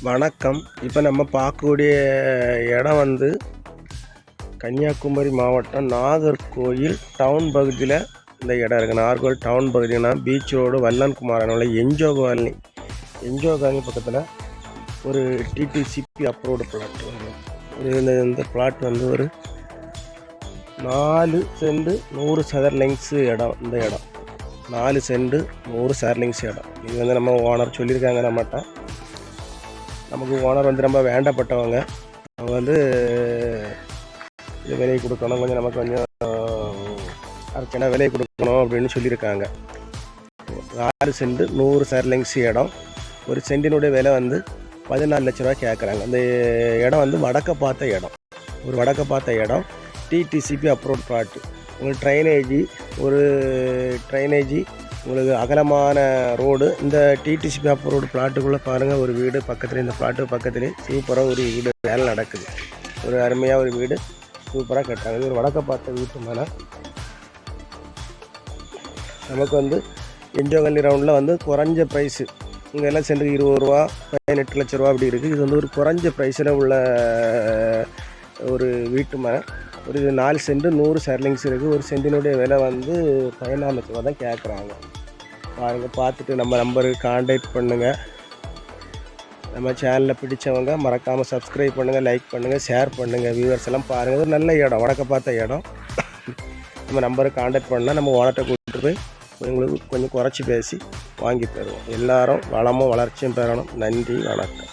வணக்கம். இப்போ நம்ம பார்க்கக்கூடிய இடம் வந்து கன்னியாகுமரி மாவட்டம் நாகர்கோயில் டவுன் பகுதியில் இந்த இடம் இருக்குது. நாகர்கோயில் டவுன் பகுதினா பீச் ரோடு வல்லன்குமாரனோட என்ஜோ காலனி பக்கத்தில் ஒரு டிடிசிபி அப்ரூவ்டு பிளாட். இந்த பிளாட் வந்து ஒரு 4 சென்ட் 100 சதுர இடம். இந்த இடம் 4 சென்ட் 100 சதுர இடம். இது வந்து நம்ம ஓனர் சொல்லியிருக்காங்க. நமக்கு ஓனர் வந்து ரொம்ப வேண்டப்பட்டவங்க. அவங்க வந்து இது விலை கொடுக்கணும், கொஞ்சம் அர்ச்சனை விலை கொடுக்கணும் அப்படின்னு சொல்லியிருக்காங்க. 4 சென்ட் 100 சதுர இடம். ஒரு சென்டினுடைய விலை வந்து 14 லட்ச ரூபா கேட்குறாங்க. அந்த இடம் வந்து வடக்க பார்த்த இடம். DTCP approved plot. உங்களுக்கு ட்ரைனேஜி உங்களுக்கு அகலமான ரோடு. இந்த டிடிசிபி அப்ரூவ்டு பிளாட்டுக்குள்ளே பாருங்கள், ஒரு வீடு பக்கத்தில், இந்த பிளாட்டு பக்கத்துலேயே சூப்பராக ஒரு வீடு வேலை நடக்குது. ஒரு அருமையாக ஒரு வீடு சூப்பராக கட்டுறாங்க. இது ஒரு வடக்க பார்த்த வீட்டு மேலே நமக்கு வந்து என்ஜோகல்லி ரவுண்டில் வந்து குறைஞ்ச ப்ரைஸு. இங்கே எல்லாம் சென்ட்டுக்கு 20 ரூபா 18 லட்ச ரூபா அப்படி இருக்குது. இது வந்து ஒரு குறைஞ்ச ப்ரைஸில் உள்ள ஒரு வீட்டு மேலே. ஒரு 4 சென்ட் 100 சதுர இருக்குது. ஒரு சென்டினுடைய விலை வந்து 14 லட்ச ரூபா தான் கேட்குறாங்க. பாருங்கள், பார்த்துட்டு நம்ம நம்பருக்கு கான்டாக்ட் பண்ணுங்கள். நம்ம சேனலில் பிடிச்சவங்க மறக்காமல் சப்ஸ்கிரைப் பண்ணுங்கள், லைக் பண்ணுங்கள், ஷேர் பண்ணுங்கள். வியூவர்ஸ் எல்லாம் பாருங்கள். ஒரு நல்ல இடம், வடக்க பார்த்த இடம். நம்ம நம்பருக்கு கான்டாக்ட் பண்ணால் நம்ம ஓனர்கிட்ட கூப்பிட்டு போய் உங்களுக்கு கொஞ்சம் குறைச்சி பேசி வாங்கி தருவோம். எல்லோரும் வளமும் வளர்ச்சியும் பெறணும். நன்றி, வணக்கம்.